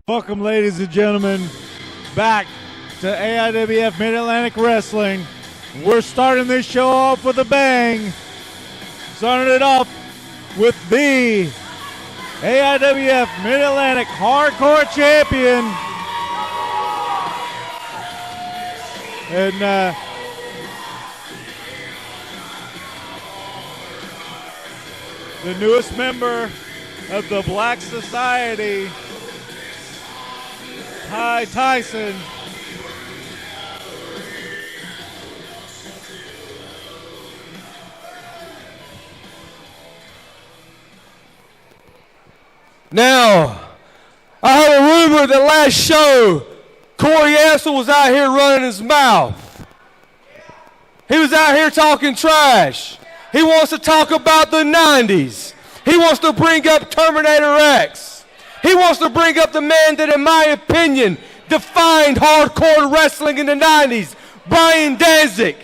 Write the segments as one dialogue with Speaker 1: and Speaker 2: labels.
Speaker 1: Welcome, ladies and gentlemen, back to AIWF Mid-Atlantic Wrestling. We're starting this show off with a bang. Starting it off with the AIWF Mid-Atlantic Hardcore Champion. And the newest member of the Black Society, Tyson.
Speaker 2: Now, I heard a rumor that last show, Corey Edsel was out here running his mouth. He was out here talking trash. He wants to talk about the 90s. He wants to bring up Terminator X. He wants to bring up the man that, in my opinion, defined hardcore wrestling in the 90s, Brian Danzig.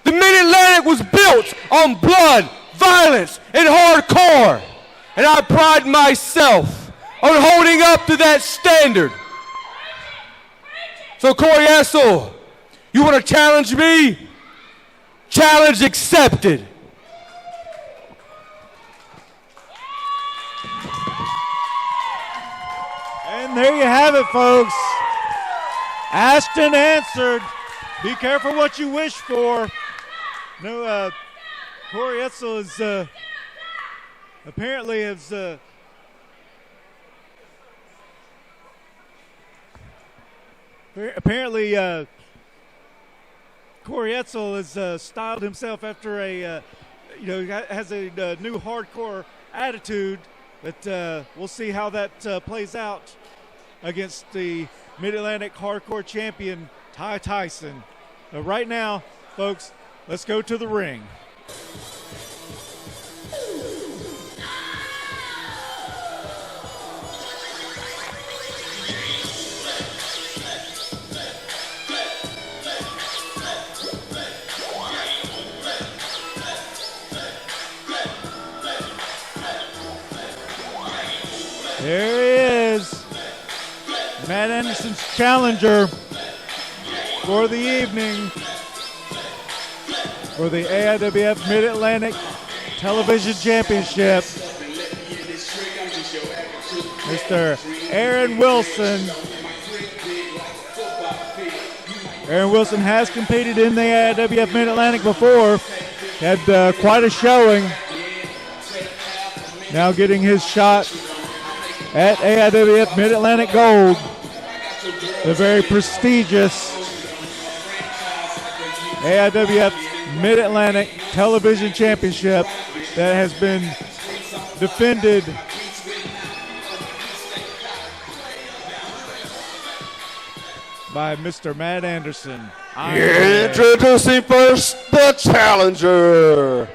Speaker 2: The Mid-Atlantic was built on blood, violence, and hardcore. And I pride myself on holding up to that standard. So Corey Edsel, you want to challenge me? Challenge accepted.
Speaker 1: And there you have it, folks. Asked and answered. Be careful what you wish for. No, Corey Edsel is apparently Corey Edsel has styled himself after has a new hardcore attitude. But we'll see how that plays out against the Mid-Atlantic Hardcore Champion, Tyson. But right now, folks, let's go to the ring. There he is, Matt Anderson's challenger for the evening for the AIWF Mid-Atlantic Television Championship. Mr. Arin Wilson. Arin Wilson has competed in the AIWF Mid-Atlantic before, had quite a showing. Now getting his shot at AIWF Mid-Atlantic Gold, the very prestigious AIWF Mid-Atlantic Television Championship that has been defended by Mr. Matt Anderson.
Speaker 3: Introducing first the challenger.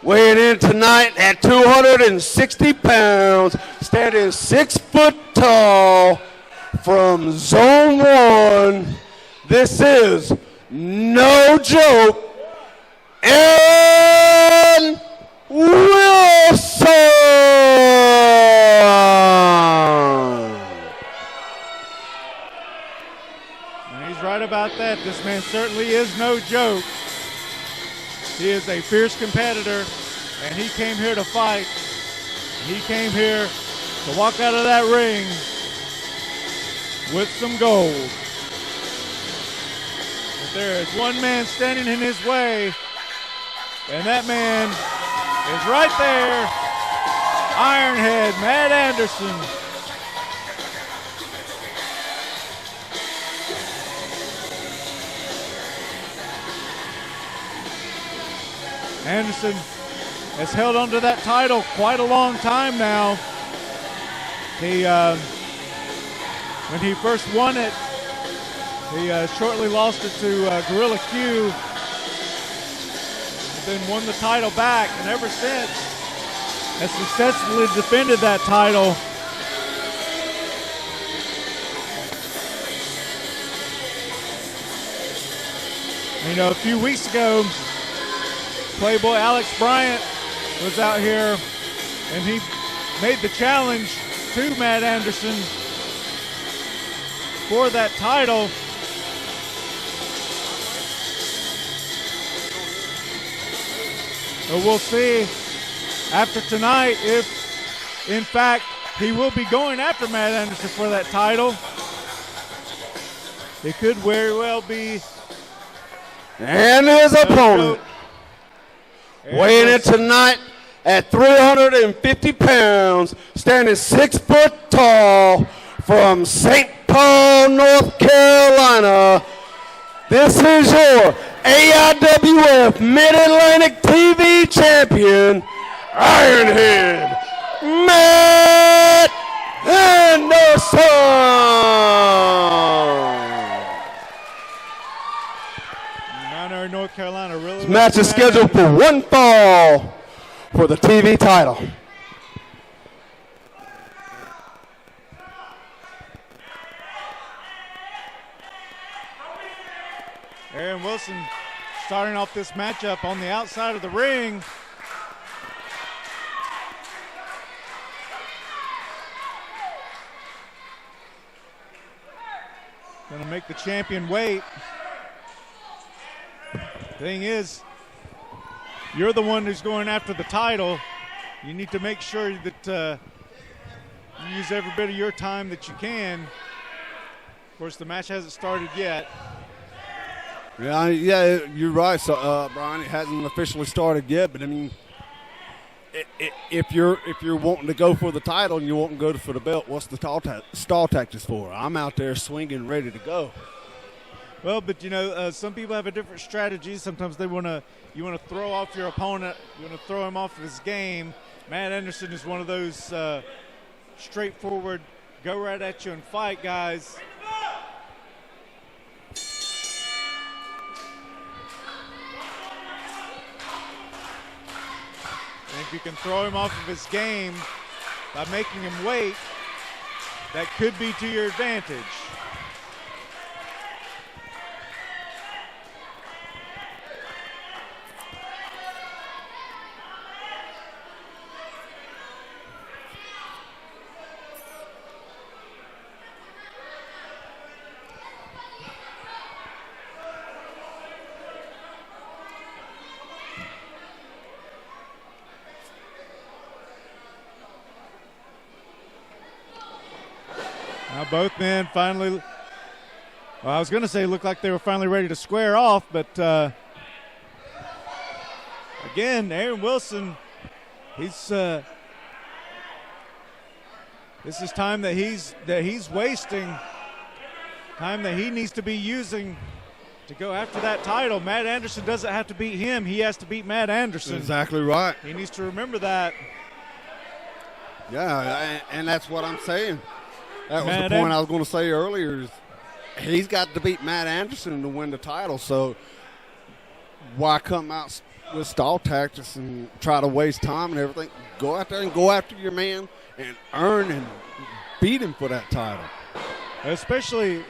Speaker 3: Weighing in tonight at 260 pounds, standing 6 foot tall from Zone 1. This is no joke, Arin Wilson.
Speaker 1: And he's right about that. This man certainly is no joke. He is a fierce competitor, and he came here to fight. He came here to walk out of that ring with some gold. But there is one man standing in his way, and that man is right there, Ironhead, Matt Anderson. Anderson has held onto that title quite a long time now. He, when he first won it, he shortly lost it to Gorilla Q, then won the title back, and ever since has successfully defended that title. You know, a few weeks ago, Playboy Alex Bryant was out here, and he made the challenge to Matt Anderson for that title. So we'll see after tonight if, in fact, he will be going after Matt Anderson for that title. It could very well be.
Speaker 3: And his opponent, weighing in tonight at 350 pounds, standing 6 foot tall, from St. Paul, North Carolina. This is your AIWF Mid-Atlantic TV champion, Ironhead, Matt Anderson.
Speaker 1: Mount Airy, North Carolina. Really
Speaker 3: This match is scheduled for one fall for the TV title.
Speaker 1: Arin Wilson starting off this matchup on the outside of the ring. Gonna make the champion wait. Thing is, you're the one who's going after the title. You need to make sure that you use every bit of your time that you can. Of course, the match hasn't started yet.
Speaker 3: Yeah, you're right. So, Brian, it hasn't officially started yet. But I mean, if you're wanting to go for the title and you want to go for the belt, what's the stall tactics for? I'm out there swinging, ready to go.
Speaker 1: Well, but you know, some people have a different strategy. Sometimes you want to throw off your opponent. You want to throw him off of his game. Matt Anderson is one of those straightforward, go right at you and fight guys. And if you can throw him off of his game by making him wait, that could be to your advantage. Now both men finally, well, I was going to say looked like they were finally ready to square off, but again, Arin Wilson, he's this is time that he's wasting, time that he needs to be using to go after that title. Matt Anderson doesn't have to beat him, he has to beat Matt Anderson.
Speaker 3: Exactly right.
Speaker 1: He needs to remember that.
Speaker 3: Yeah, and that's what I'm saying. That was the point I was going to say earlier. Is he's got to beat Matt Anderson to win the title. So why come out with stall tactics and try to waste time and everything? Go out there and go after your man and earn and beat him for that title.
Speaker 1: Especially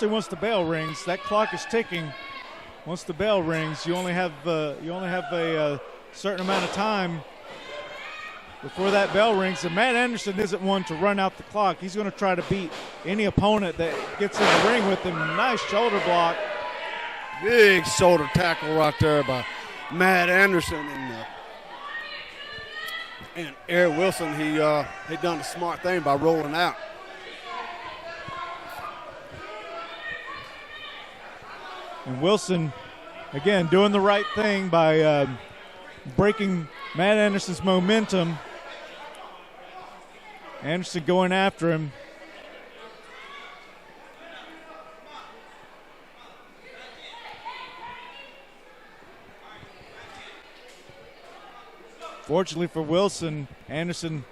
Speaker 1: once the bell rings, that clock is ticking. Once the bell rings, you only have a certain amount of time before that bell rings, and Matt Anderson isn't one to run out the clock. He's going to try to beat any opponent that gets in the ring with him. Nice shoulder block.
Speaker 3: Big shoulder tackle right there by Matt Anderson. And Arin Wilson, he done the smart thing by rolling out.
Speaker 1: And Wilson, again, doing the right thing by breaking Matt Anderson's momentum. Anderson going after him. Fortunately for Wilson, Anderson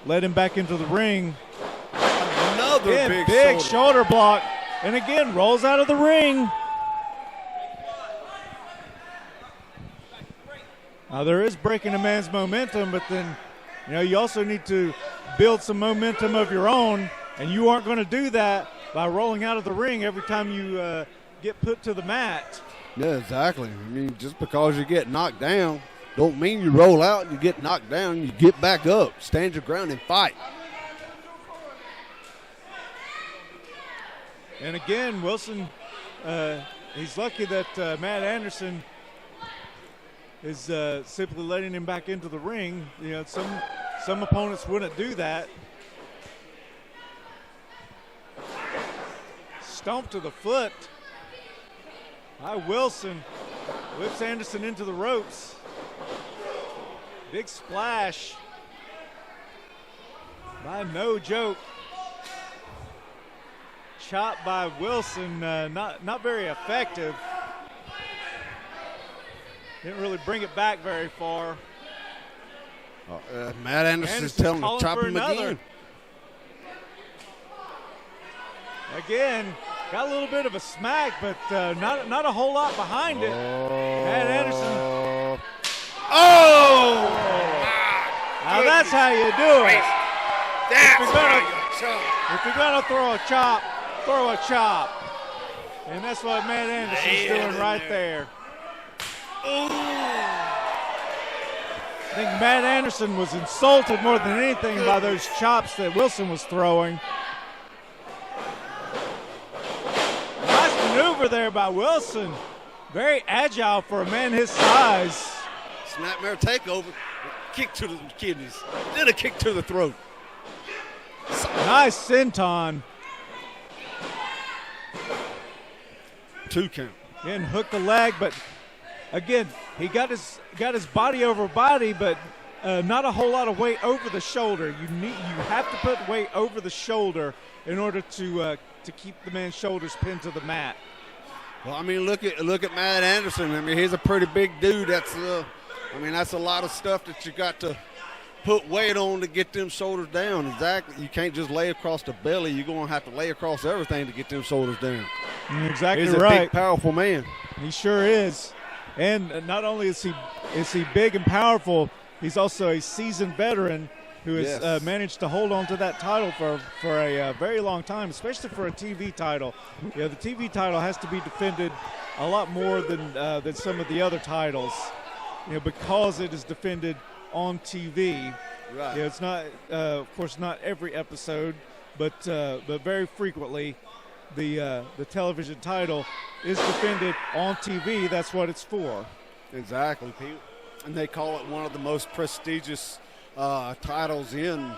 Speaker 1: led him back into the ring.
Speaker 3: Another
Speaker 1: big shoulder block. And again, rolls out of the ring. Now there is breaking a man's momentum, but then, you know, you also need to build some momentum of your own, and you aren't going to do that by rolling out of the ring every time you get put to the mat.
Speaker 3: Yeah, exactly. I mean, just because you get knocked down don't mean you roll out and you get knocked down. You get back up, stand your ground, and fight.
Speaker 1: And again, Wilson, he's lucky that Matt Anderson is simply letting him back into the ring. You know, some opponents wouldn't do that. Stomp to the foot by Wilson. Whips Anderson into the ropes. Big splash by No Joke. Chop by Wilson, not very effective. Didn't really bring it back very far.
Speaker 3: Matt Anderson's telling him to chop him again.
Speaker 1: Again, got a little bit of a smack, but not a whole lot behind it. Matt Anderson.
Speaker 3: Oh!
Speaker 1: Now that's how you do it.
Speaker 4: That's
Speaker 1: If you're gonna throw a chop, throw a chop. And that's what Matt Anderson's doing right there. I think Matt Anderson was insulted more than anything by those chops that Wilson was throwing. Nice maneuver there by Wilson. Very agile for a man his size.
Speaker 3: Snapmare takeover. Kick to the kidneys. Then a kick to the throat.
Speaker 1: Nice senton.
Speaker 3: 2 count.
Speaker 1: Then hooked the leg, but again, he got his body over body, but not a whole lot of weight over the shoulder. You have to put weight over the shoulder in order to keep the man's shoulders pinned to the mat.
Speaker 3: Well, I mean, look at Matt Anderson. I mean, he's a pretty big dude. That's a lot of stuff that you got to put weight on to get them shoulders down. Exactly. You can't just lay across the belly. You're going to have to lay across everything to get them shoulders down.
Speaker 1: You're exactly
Speaker 3: he's
Speaker 1: right.
Speaker 3: He's a big, powerful man.
Speaker 1: He sure is. And not only is he big and powerful, he's also a seasoned veteran who has managed to hold on to that title for a very long time, especially for a TV title. You know, the TV title has to be defended a lot more than some of the other titles, you know, because it is defended on TV.
Speaker 3: Right.
Speaker 1: You know, it's not, of course, not every episode, but very frequently, the television title is defended on TV. That's what it's for.
Speaker 3: Exactly, Pete. And they call it one of the most prestigious titles in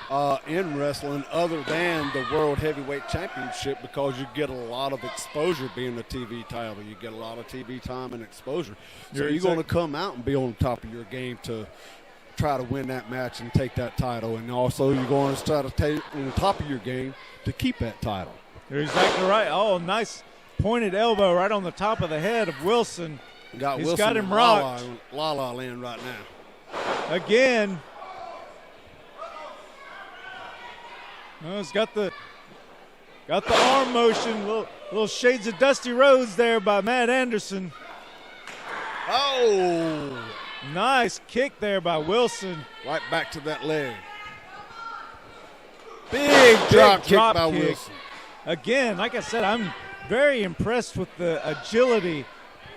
Speaker 3: wrestling, other than the World Heavyweight Championship, because you get a lot of exposure being a TV title. You get a lot of TV time and exposure. So you're going to come out and be on top of your game to try to win that match and take that title. And also you're going to try to take on top of your game to keep that title.
Speaker 1: You're exactly right. Oh, nice pointed elbow right on the top of the head of Wilson. He's
Speaker 3: Wilson
Speaker 1: got him rocked.
Speaker 3: La La Land right now.
Speaker 1: Again. Oh, he's got the arm motion. Little shades of Dusty Rhodes there by Matt Anderson.
Speaker 3: Oh!
Speaker 1: Nice kick there by Wilson.
Speaker 3: Right back to that leg. Big drop kick by Wilson.
Speaker 1: Again, like I said, I'm very impressed with the agility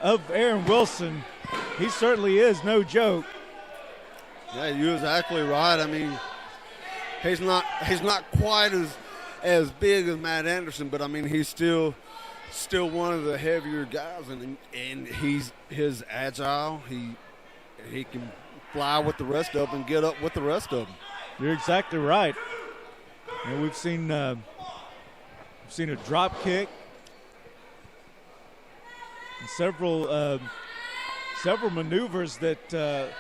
Speaker 1: of Arin Wilson. He certainly is no joke.
Speaker 3: Yeah, you're exactly right. I mean, he's not quite as big as Matt Anderson, but I mean he's still one of the heavier guys, and he's agile. He can fly with the rest of them and get up with the rest of them.
Speaker 1: You're exactly right. And we've seen a drop kick, and several maneuvers that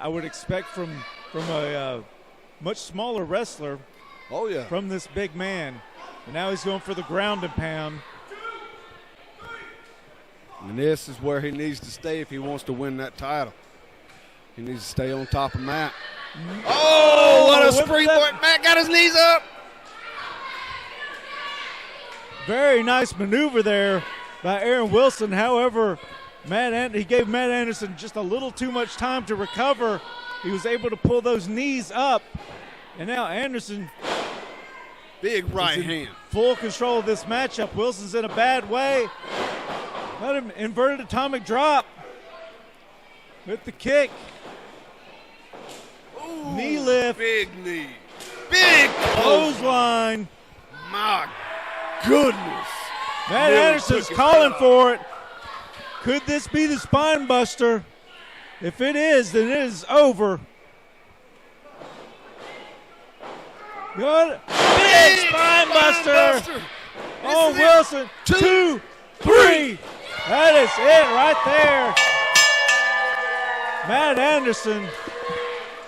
Speaker 1: I would expect from a much smaller wrestler.
Speaker 3: Oh yeah.
Speaker 1: From this big man, and now he's going for the ground and pound.
Speaker 3: And this is where he needs to stay if he wants to win that title. He needs to stay on top of Matt. Oh, what a springboard. Matt got his knees up.
Speaker 1: Very nice maneuver there by Arin Wilson. However, he gave Matt Anderson just a little too much time to recover. He was able to pull those knees up. And now Anderson,
Speaker 3: big right hand,
Speaker 1: full control of this matchup. Wilson's in a bad way. Let him inverted atomic drop. with the kick.
Speaker 3: Ooh,
Speaker 1: knee lift.
Speaker 3: Big knee. Big
Speaker 1: clothesline.
Speaker 3: My goodness.
Speaker 1: Matt Anderson's calling for it. Could this be the spine buster? If it is, then it is over. Good. Big spine buster. Oh, Wilson. 2, 3. That is it right there. Matt Anderson.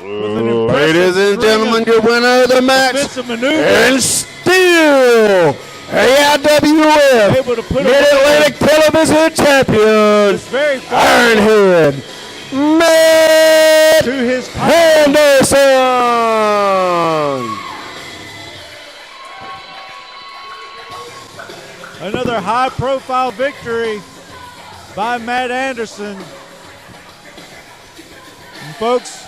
Speaker 3: Ladies and gentlemen, your winner of the match. And still AIWF Mid-Atlantic Television Champion, Ironhead, Matt Anderson.
Speaker 1: Another high-profile victory by Matt Anderson. And folks,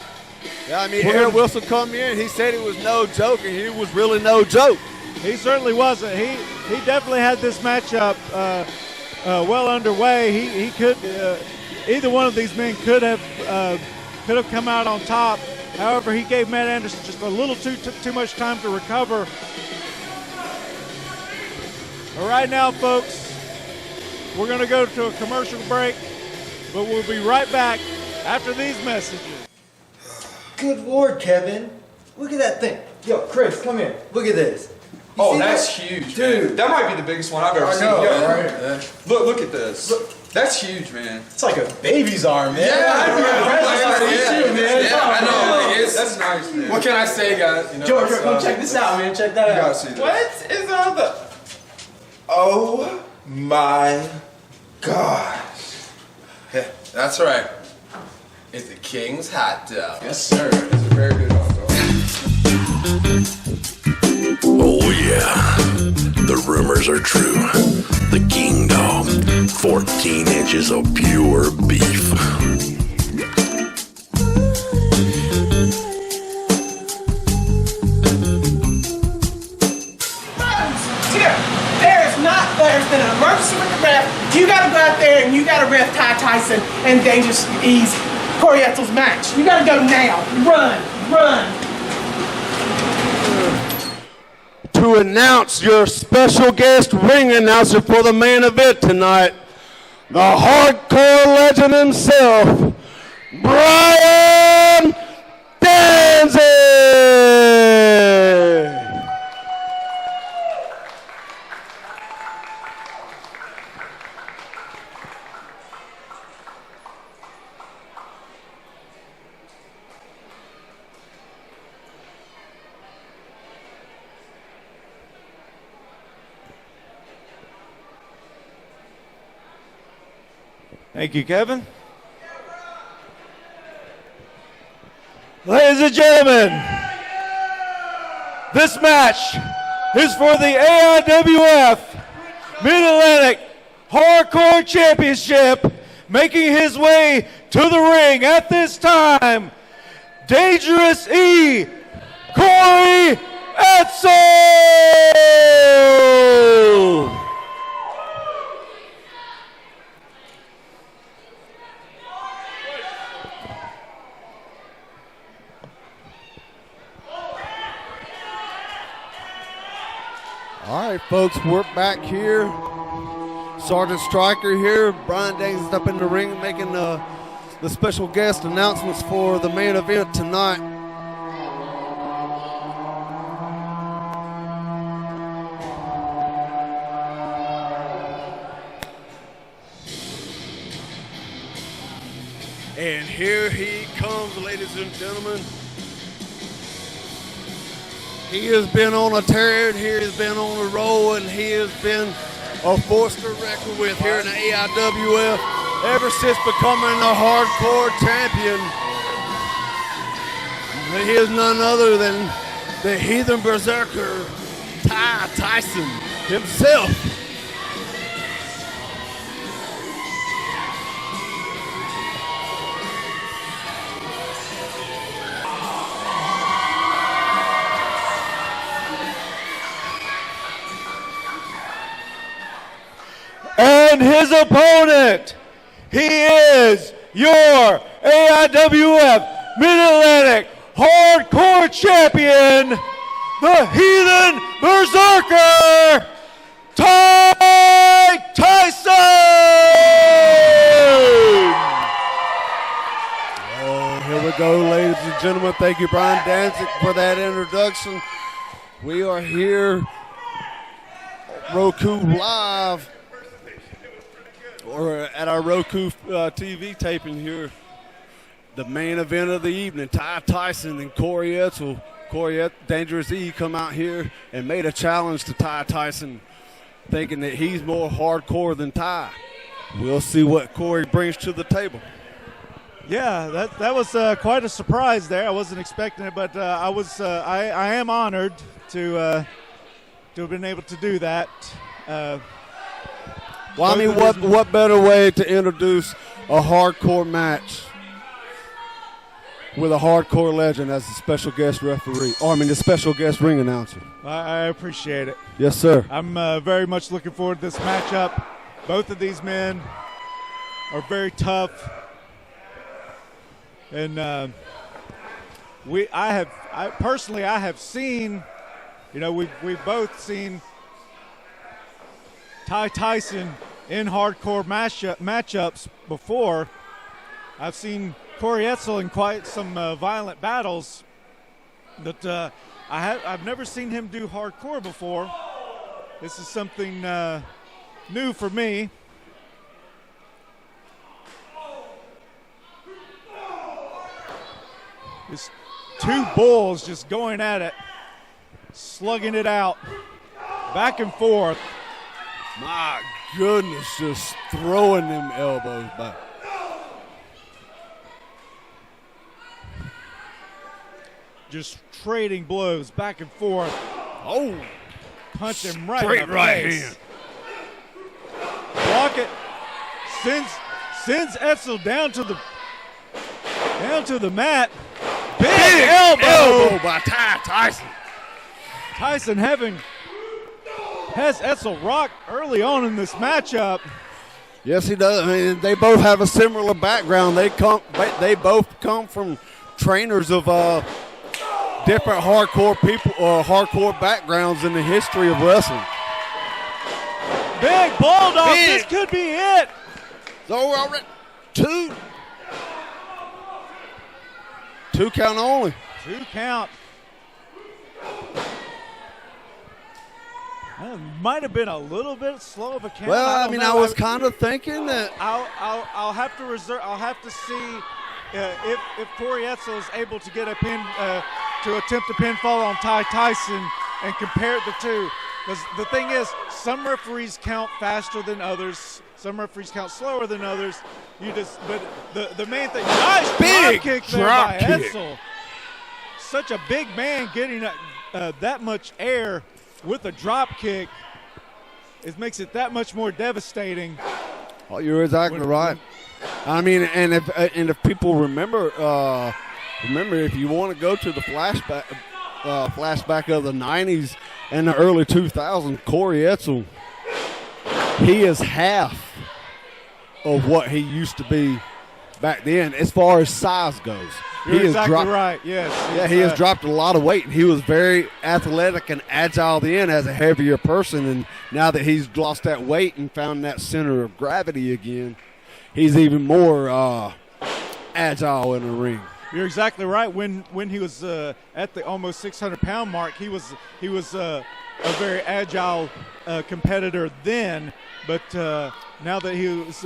Speaker 3: yeah, I mean, Aaron Wilson come in, he said it was no joke, and he was really no joke.
Speaker 1: He certainly wasn't. He definitely had this matchup well underway. He could either one of these men could have come out on top. However, he gave Matt Anderson just a little too much time to recover. But right now, folks, we're going to go to a commercial break, but we'll be right back after these messages.
Speaker 4: Good Lord, Kevin. Look at that thing. Yo, Chris, come here. Look at this.
Speaker 5: Oh, that's huge, dude. Man. That might be the biggest one I've ever seen.
Speaker 4: Right?
Speaker 5: Look at this. Look. That's huge, man.
Speaker 4: It's like a baby's arm, man.
Speaker 5: Yeah, I know. That's nice, man. What can I say, guys? You know,
Speaker 4: George, come check this out, man. Check that out.
Speaker 5: You gotta see this.
Speaker 6: What is all the... Oh my gosh. That's right. It's the King's hot dog.
Speaker 5: Yes, sir. It's a very good hot dog.
Speaker 7: Oh yeah, the rumors are true. The King Dog, 14 inches of pure beef.
Speaker 8: There's been an emergency with the ref. You gotta go out there and you gotta ref Tyson and Dangerous Ease Corey Edsel's match. You gotta go now. Run.
Speaker 3: To announce your special guest ring announcer for the main event tonight, the hardcore legend himself, Brian Danzig.
Speaker 1: Thank you, Kevin. Ladies and gentlemen, this match is for the AIWF Mid-Atlantic Hardcore Championship. Making his way to the ring at this time, Dangerous E, Corey Edsel.
Speaker 3: All right, folks, we're back here. Sergeant Stryker here. Brian Danzig up in the ring making the special guest announcements for the main event tonight. And here he comes, ladies and gentlemen. He has been on a tear, he has been on a roll, and he has been a force to reckon with here in the AIWF ever since becoming a hardcore champion. He is none other than the Heathen Berserker, Tyson himself.
Speaker 1: And his opponent, he is your AIWF Mid-Atlantic Hardcore Champion, the Heathen Berserker, Tyson!
Speaker 3: Oh, here we go, ladies and gentlemen. Thank you, Brian Danzig, for that introduction. We are here, ROKU Live, or at our ROKU TV taping here. The main event of the evening, Tyson and Corey Edsel. Dangerous E come out here and made a challenge to Tyson, thinking that he's more hardcore than Ty. We'll see what Corey brings to the table.
Speaker 1: Yeah, that was quite a surprise there. I wasn't expecting it, but I am honored to have been able to do that.
Speaker 3: Well, I mean, what better way to introduce a hardcore match with a hardcore legend as a special guest referee, the special guest ring announcer.
Speaker 1: I appreciate it.
Speaker 3: Yes, sir.
Speaker 1: I'm very much looking forward to this matchup. Both of these men are very tough, and I have seen, we've both seen Tyson in hardcore matchups before. I've seen Corey Edsel in quite some violent battles, but I've never seen him do hardcore before. This is something new for me. Just two bulls just going at it, slugging it out, back and forth.
Speaker 3: My goodness, just throwing them elbows back.
Speaker 1: Just trading blows back and forth.
Speaker 3: Oh,
Speaker 1: punch him right
Speaker 3: straight
Speaker 1: in the
Speaker 3: right
Speaker 1: face.
Speaker 3: hand.
Speaker 1: Block it. Sends Edsel down to the mat. Big elbow
Speaker 3: by Tyson.
Speaker 1: Tyson has Edsel rocked early on in this matchup.
Speaker 3: Yes, he does. I mean, they both have a similar background. They both come from trainers of different hardcore people or hardcore backgrounds in the history of wrestling.
Speaker 1: Big bulldog. This could be it.
Speaker 3: So we're already two count only.
Speaker 1: 2 count. That might have been a little bit slow of a count.
Speaker 3: Well, I was kind of thinking that
Speaker 1: I'll have to reserve. I'll have to see if Corey Edsel is able to get a pin to attempt a pinfall on Tyson and compare the two. Because the thing is, some referees count faster than others. Some referees count slower than others. But the main thing, nice
Speaker 3: big
Speaker 1: drop kick there by Edsel. Such a big man getting that much air with a drop kick. It makes it that much more devastating.
Speaker 3: Oh, you're exactly right. I mean, and if people remember, if you want to go to the flashback of the 90s and the early 2000s, Corey Edsel, he is half of what he used to be back then as far as size goes.
Speaker 1: You're exactly right, yes.
Speaker 3: Yeah, he has dropped a lot of weight, and he was very athletic and agile then as a heavier person, and now that he's lost that weight and found that center of gravity again, he's even more agile in the ring.
Speaker 1: You're exactly right. When he was at the almost 600-pound mark, he was a very agile competitor then. But now that he was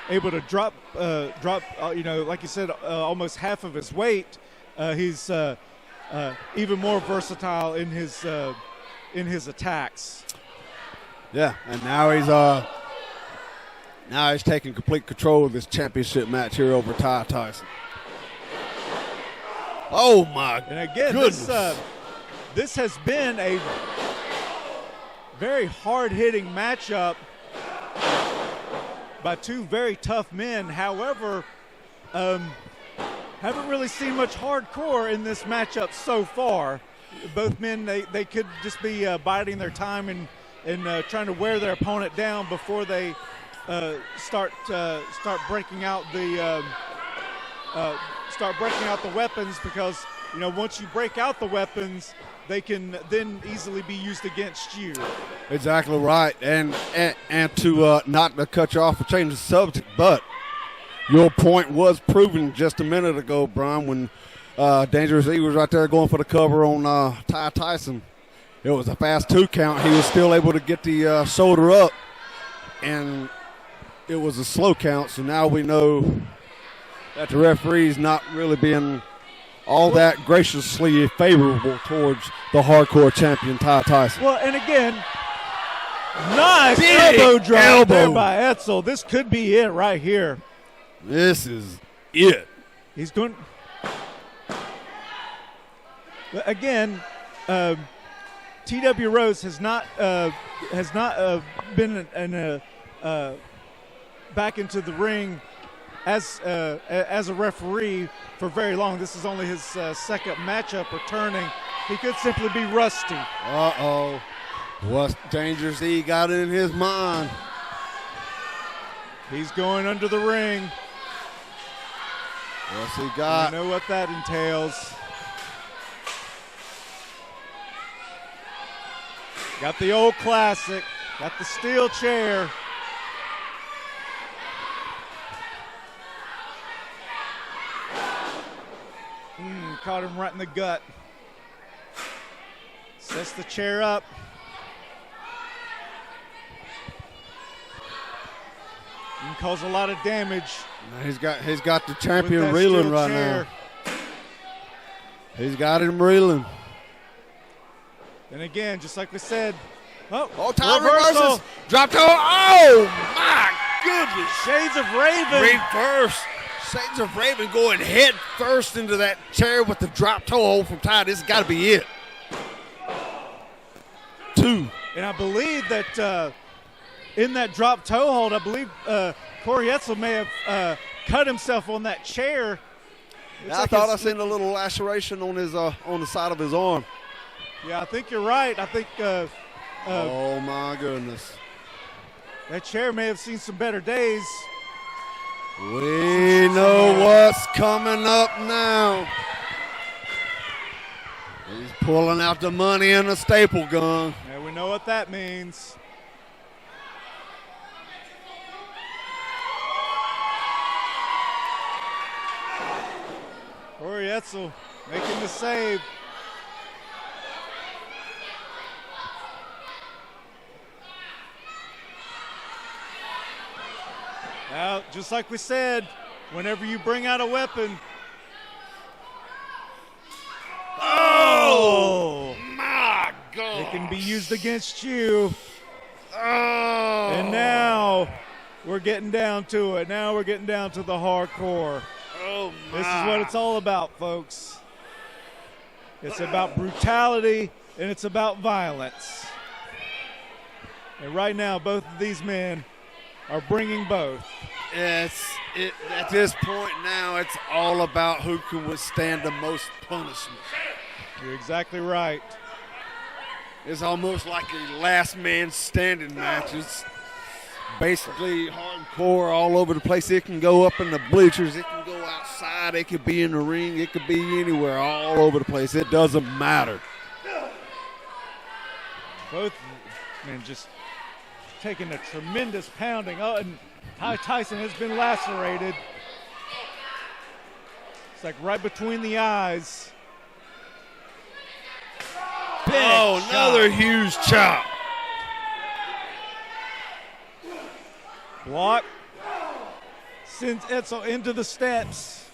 Speaker 1: able to drop, like you said, almost half of his weight, he's even more versatile in his attacks.
Speaker 3: Yeah, and now he's taking complete control of this championship match here over Tyson. Oh my!
Speaker 1: And again,
Speaker 3: goodness.
Speaker 1: this has been a very hard-hitting matchup by two very tough men. However, haven't really seen much hardcore in this matchup so far. Both men, they could just be biding their time and trying to wear their opponent down before they start breaking out the start breaking out the weapons, because once you break out the weapons, they can then easily be used against you.
Speaker 3: Exactly right. And to not to cut you off or change the subject, but your point was proven just a minute ago, Brian, when Dangerous E was right there going for the cover on Tyson. It was a fast 2 count. He was still able to get the shoulder up, and it was a slow count. So now we know that the referee's not really being all that graciously favorable towards the hardcore champion, Tyson.
Speaker 1: Well, and again, nice elbow drop there by Edsel. This could be it right here.
Speaker 3: This is it.
Speaker 1: He's going. Again, T.W. Rose has not been in back into the ring as a referee for very long. This is only his second matchup returning. He could simply be rusty.
Speaker 3: Uh-oh. What Dangerous E got in his mind?
Speaker 1: He's going under the ring.
Speaker 3: What's he got?
Speaker 1: You know what that entails. Got the old classic. Got the steel chair. Caught him right in the gut. Sets the chair up. And cause a lot of damage.
Speaker 3: He's got the champion reeling right now. He's got him reeling.
Speaker 1: And again, just like we said,
Speaker 3: time reverses. Drop toe. Oh my goodness!
Speaker 1: Shades of Raven.
Speaker 3: Reverse. Shades of Raven going head first into that chair with the drop toe hold from Ty. This has got to be it. 2.
Speaker 1: And I believe that in that drop toe hold, I believe Corey Edsel may have cut himself on that chair.
Speaker 3: I thought I seen a little laceration on his on the side of his arm.
Speaker 1: Yeah, I think you're right. I think.
Speaker 3: Oh my goodness!
Speaker 1: That chair may have seen some better days.
Speaker 3: We know what's coming up now. He's pulling out the money and a staple gun.
Speaker 1: Yeah, we know what that means. Corey Edsel making the save. Now, just like we said, whenever you bring out a weapon. Oh!
Speaker 3: My God!
Speaker 1: It can be used against you.
Speaker 3: Oh!
Speaker 1: And now we're getting down to it. Now we're getting down to the hardcore.
Speaker 3: Oh, my.
Speaker 1: This is what it's all about, folks. It's about brutality and it's about violence. And right now, both of these men are bringing both.
Speaker 3: At this point now, it's all about who can withstand the most punishment.
Speaker 1: You're exactly right.
Speaker 3: It's almost like a last man standing match. It's basically hardcore all over the place. It can go up in the bleachers. It can go outside. It could be in the ring. It could be anywhere, all over the place. It doesn't matter.
Speaker 1: Both men just taking a tremendous pounding. Oh, and Tyson has been lacerated. It's like right between the eyes.
Speaker 3: Another huge chop.
Speaker 1: Block. Sends Edsel into the steps.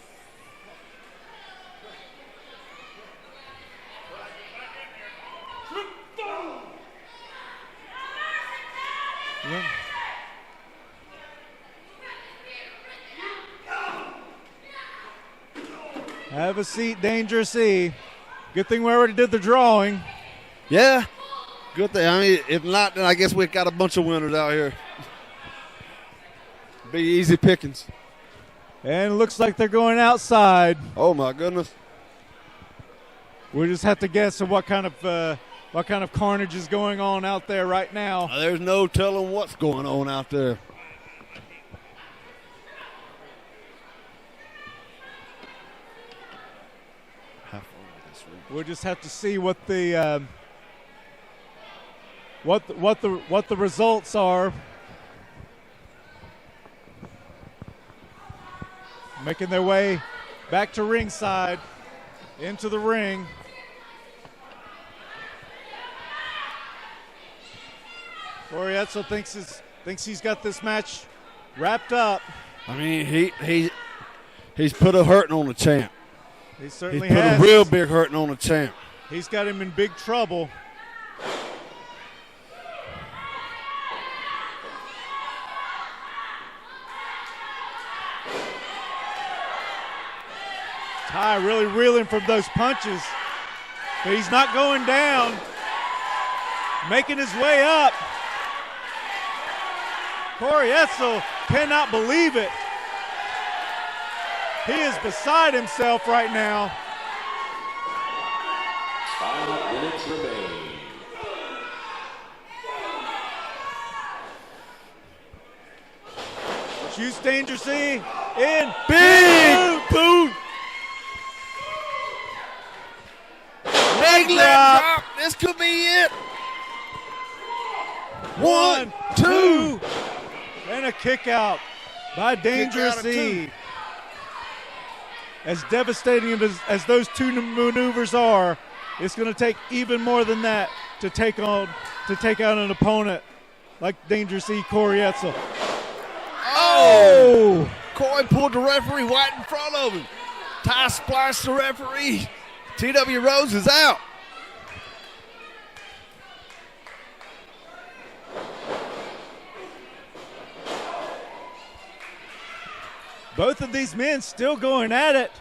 Speaker 1: Yeah. Have a seat, Dangerous E. Good thing we already did the drawing.
Speaker 3: Yeah, good thing. I mean, if not, then I guess we've got a bunch of winners out here. Be easy pickings.
Speaker 1: And it looks like they're going outside.
Speaker 3: Oh my goodness.
Speaker 1: We just have to guess at what kind of carnage is going on out there right now.
Speaker 3: There's no telling what's going on out there.
Speaker 1: We'll just have to see what the what the results are. Making their way back to ringside, into the ring. Corey Edsel thinks he's got this match wrapped up.
Speaker 3: I mean, he's put a hurting on the champ.
Speaker 1: He certainly
Speaker 3: He's put
Speaker 1: has.
Speaker 3: a real big hurting on the champ.
Speaker 1: He's got him in big trouble. Ty really reeling from those punches, but he's not going down. Making his way up. Corey Edsel cannot believe it. He is beside himself right now.
Speaker 7: 5 minutes remain.
Speaker 1: Shoots dangerously in.
Speaker 3: Big boot. Leg drop. This could be it. 1, 2.
Speaker 1: And a kick out by Dangerous E. As devastating as those two maneuvers are, it's going to take even more than that to take out an opponent like Dangerous E, Corey Edsel.
Speaker 3: Oh! Corey pulled the referee right in front of him. Ty splashed the referee. T.W. Rose is out.
Speaker 1: Both of these men still going at it.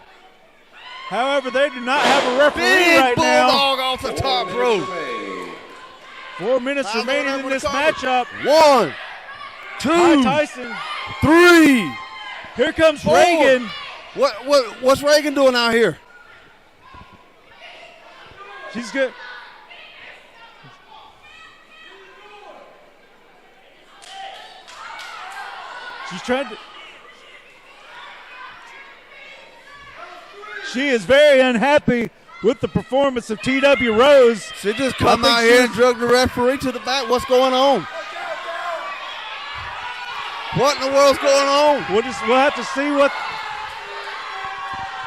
Speaker 1: However, they do not have a referee
Speaker 3: Big
Speaker 1: right now.
Speaker 3: bulldog off the top rope.
Speaker 1: 4 minutes remaining in this matchup.
Speaker 3: 1, 2,
Speaker 1: Tyson.
Speaker 3: 3.
Speaker 1: Here comes
Speaker 3: 4.
Speaker 1: Reagan.
Speaker 3: What's Reagan doing out here?
Speaker 1: She's good. She's trying to. She is very unhappy with the performance of T.W. Rose.
Speaker 3: She just come out here and drug the referee to the back. What's going on? What in the world's going on?
Speaker 1: We'll have to see what.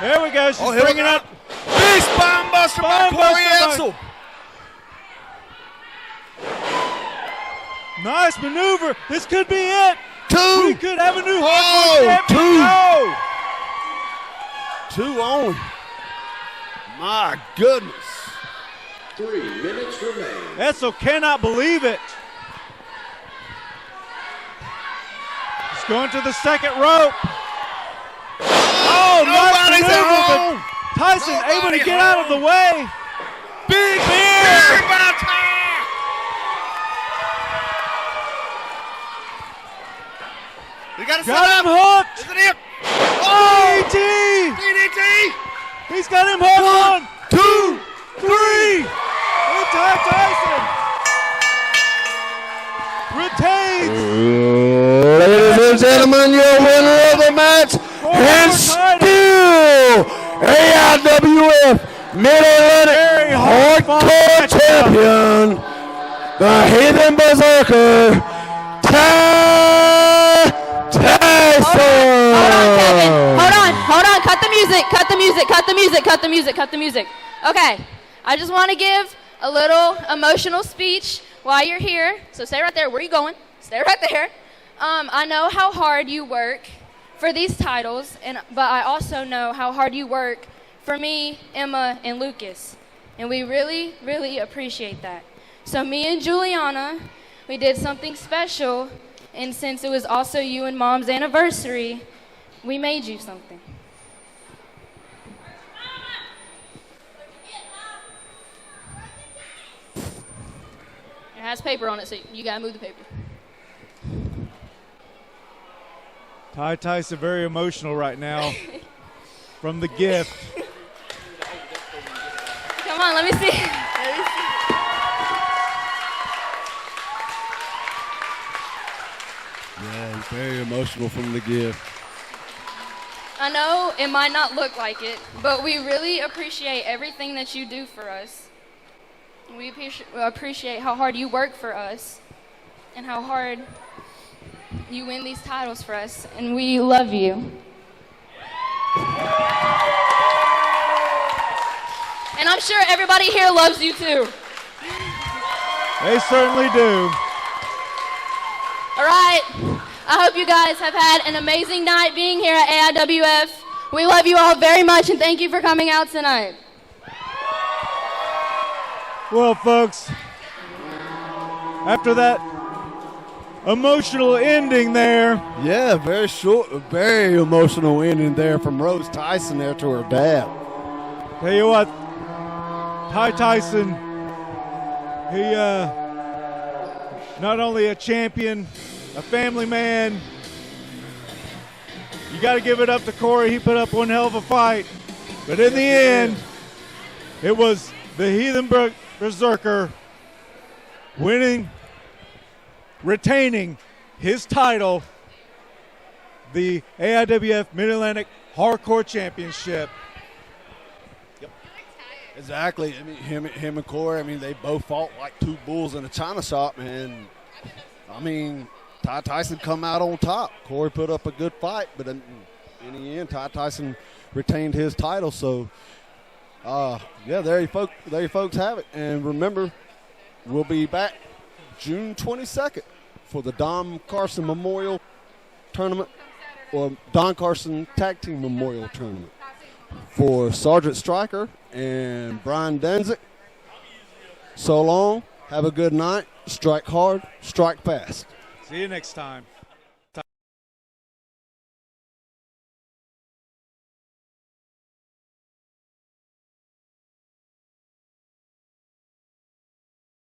Speaker 1: There we go. She's bringing up.
Speaker 3: Big spine buster by Corey Edsel.
Speaker 1: Nice maneuver. This could be it.
Speaker 3: 2.
Speaker 1: We could have a new hardcore champion.
Speaker 3: 2 only. My goodness.
Speaker 7: 3 minutes remain.
Speaker 1: Edsel cannot believe it. He's going to the second rope. Oh,
Speaker 3: nobody's
Speaker 1: nice
Speaker 3: at
Speaker 1: maneuver,
Speaker 3: home.
Speaker 1: but Tyson able to get out of the way.
Speaker 3: Big beer by Ty. You got
Speaker 1: Got him hooked.
Speaker 3: Isn't it?
Speaker 1: Oh,
Speaker 3: DDT.
Speaker 1: He's got him hooked.
Speaker 3: 1, 2,
Speaker 1: 3. And Tyson retains.
Speaker 3: Ladies and gentlemen, your winner of the match and still AIWF Mid-Atlantic Hardcore Champion, the Heathen Berserker, Tyson.
Speaker 9: Hold on. Cut the music. Okay, I just want to give a little emotional speech while you're here. So stay right there. Where are you going? Stay right there. I know how hard you work for these titles, but I also know how hard you work for me, Emma, and Lucas. And we really, really appreciate that. So me and Juliana, we did something special, and since it was also you and Mom's anniversary, we made you something. It has paper on it, so you gotta move the paper.
Speaker 1: Tyson very emotional right now from the gift.
Speaker 9: Come on, let me see.
Speaker 3: Yeah, he's very emotional from the gift.
Speaker 9: I know it might not look like it, but we really appreciate everything that you do for us. We appreciate how hard you work for us and how hard you win these titles for us, and we love you. And I'm sure everybody here loves you too.
Speaker 1: They certainly do.
Speaker 9: All right. I hope you guys have had an amazing night being here at AIWF. We love you all very much, and thank you for coming out tonight.
Speaker 1: Well, folks, after that emotional ending there.
Speaker 3: Yeah, very short, very emotional ending there from Rose Tyson there to her dad.
Speaker 1: Tell you what, Tyson, he not only a champion, a family man. You got to give it up to Corey. He put up one hell of a fight. But in the end, it was the Heathen Berserker retaining his title, the AIWF Mid-Atlantic Hardcore Championship.
Speaker 3: Yep. Exactly. I mean, him and Corey, I mean, they both fought like two bulls in a china shop, man. I mean, Tyson come out on top. Corey put up a good fight, but in the end, Tyson retained his title. So, yeah, there you folks have it. And remember, we'll be back June 22nd for the Don Carson Memorial Tournament, or Don Carson Tag Team Memorial Tournament for Sergeant Stryker and Brian Denzik. So long. Have a good night. Strike hard. Strike fast.
Speaker 1: See you next time.